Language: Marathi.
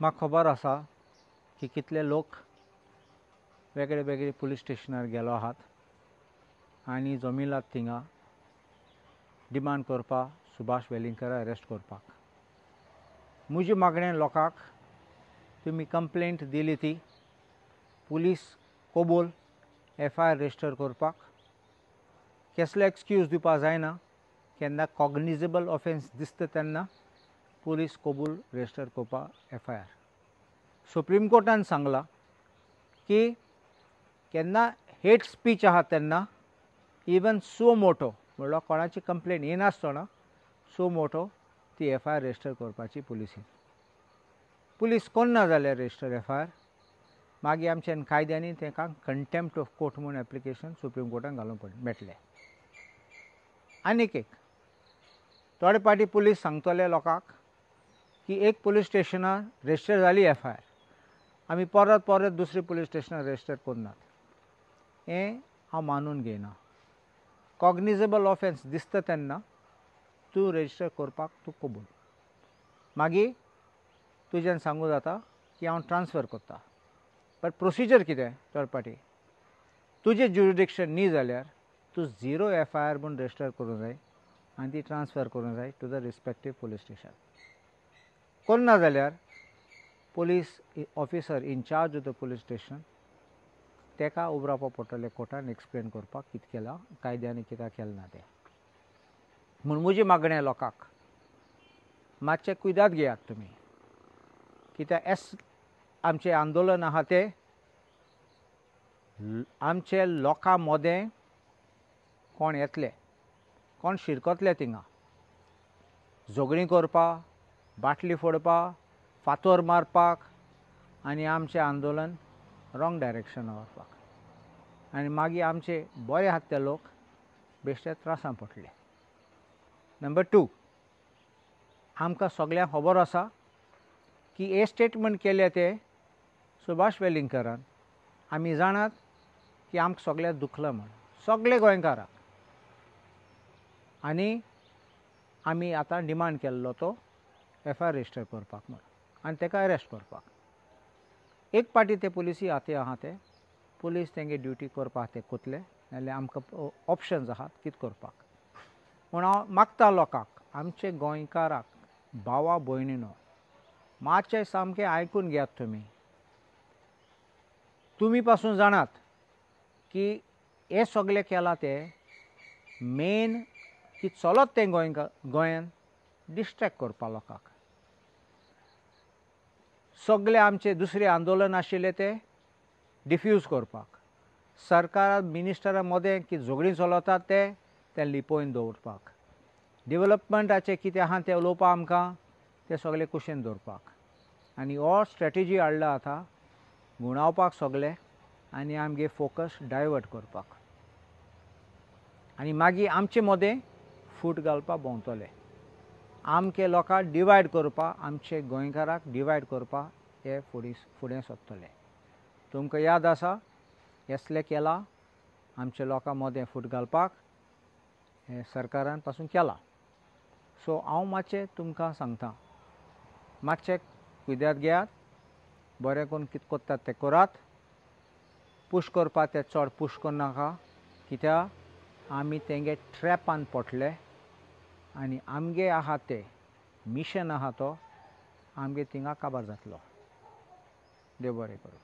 म्हाका खबर आसा की कितले लोक वेगळे वेगळे पुलीस स्टेशनार गेलो आहात आनी जमिलात थिंगा डिमांड करपाक सुभाष वेलिंगकरा अरेस्ट करपाक. म्हजें मागणें लोकांक तुमी कंप्लेंट दिली ती पुलीस कबूल FIR रजिस्टर करपाक. कसले एक्सक्यूज दिवपा जायना. केन्ना कॉग्निजेबल ऑफेन्स दिसता तेन्ना पुलीस कबूल रजिस्टर करपाक FIR. सुप्रीम कोर्टान सांगलां की केन्ना हेट स्पीच आहा तेन्ना इवन सो मोटो म्हणल्यार कोणाची कंप्लेंट येनासतना सो मोटो ती FIR रजिस्टर करपाची पुलिसीन. पुलीस कोन्ना जाल्यार रजिस्टर FIR मागीर आमच्या कायद्यांनी ताका कंटेम्प्ट ऑफ कोर्ट म्हूण एप्लिकेशन सुप्रीम कोर्टान घालूंक मेळटलें. आनीक एक थोडे पाटी पुलीस सांगतले लोकांक की एक पुलीस स्टेशनार रजिस्टर जाली FIR आमी परत परत दुसरे पुलीस स्टेशनार रजिस्टर करनात. हें हांव मानून घेयना. कॉग्निजेबल ऑफेन्स दिसता तेन्ना तूं रजिस्टर करपाक तूं कबूल. मागीर तुज्यान सांगूं जाता की हांव ट्रान्सफर करता. बट प्रोसिजर कितें थोडे पाटी तुजें ज्युरिडिक्शन न्ही जाल्यार तूं 0 FIR म्हूण रजिस्टर करूंक जाय आनी ती ट्रान्सफर करूंक जाय to the respective police station. कोन्ना जाल्यार police officer in charge of the police station ताका उबो रावपाक पडटलें कोर्टान एक्सप्लेन करपाक कितें केलां कायद्यांनी कित्याक केलें ना तें. म्हूण म्हजी मागणें लोकांक मातशें कुयदाद घेयात तुमी कित्याक आमचें आंदोलन आहा तें आमचे लोकां मोदें कोण येतले कोण शिरकतले थिंगा झगडीं करपाक बाटली फोडपाक फातोर मारपाक आनी आमचें आंदोलन रॉंग डायरेक्शनान वचपाक आनी मागीर आमचे बरे आहात ते लोक बेश्टे त्रासां पडटले. नंबर 2 आमकां सगळ्यांक खबर आसा की हे स्टेटमेंट केले ते सुभाष वेलिंगकरान. आमी जाणात की आमकां सगळ्यांक दुखलां म्हूण सगळे गोंयकारांक आनी आमी आतां डिमांड केल्लो तो FIR रजिस्टर करपाक म्हूण आनी ताका अरेस्ट करपाक. एक पाटी ते पुलिसी हाती आहा ते पुलीस तेंगे ड्युटी करपाक ते कोतले नाजाल्यार आमकां ऑप्शन्स आहात कितें करपाक. पूण हांव मागता लोकांक आमचे गोंयकाराक भावा भयणीनो मातशें सामकें आयकून घेयात तुमी. तुमी पासून जाणात की हे सगळे केलां ते मेन की चलत तें गोंयान डिस्ट्रॅक्ट करपा लोकांक. सगळे आमचे दुसरे आंदोलन आशिल्ले ते डिफ्यूज करपाक. सरकार मिनिस्टरा मदें कितें झगडीं चलतात ते लिपोवन दवरपाक. डेवलपमेंटाचें कितें आहा तें उलोवपाक आमकां तें सगळें कुशीन दवरपाक. आनी हो स्ट्रेटेजी हाडला आतां गुणावपाक सगळे आनी आमगे फोकस डायवर्ट करपाक आनी मागीर आमचे मदें फूट घालपाक भोंवतले. आमचे लोकांक डिवायड करपाक आमचे गोंयकाराक डिवायड करपाक हे फुडें सरतले. तुमकां याद आसा हेसलें केलां आमच्या लोकां मदें फूट घालपाक हे सरकारान पासून केलां. सो हांव मातशें तुमकां सांगता मातशें कुयदाद घेयात. बरें करून कितें करतात तें करात. पुश करपाक ते चड पुश करनाका कित्याक आमी तेंगे ट्रॅपान पडटले आनी आमगे आहा ते मिशन आहा तो आमगे थिंगा काबार जातलो. देव बरें करूं.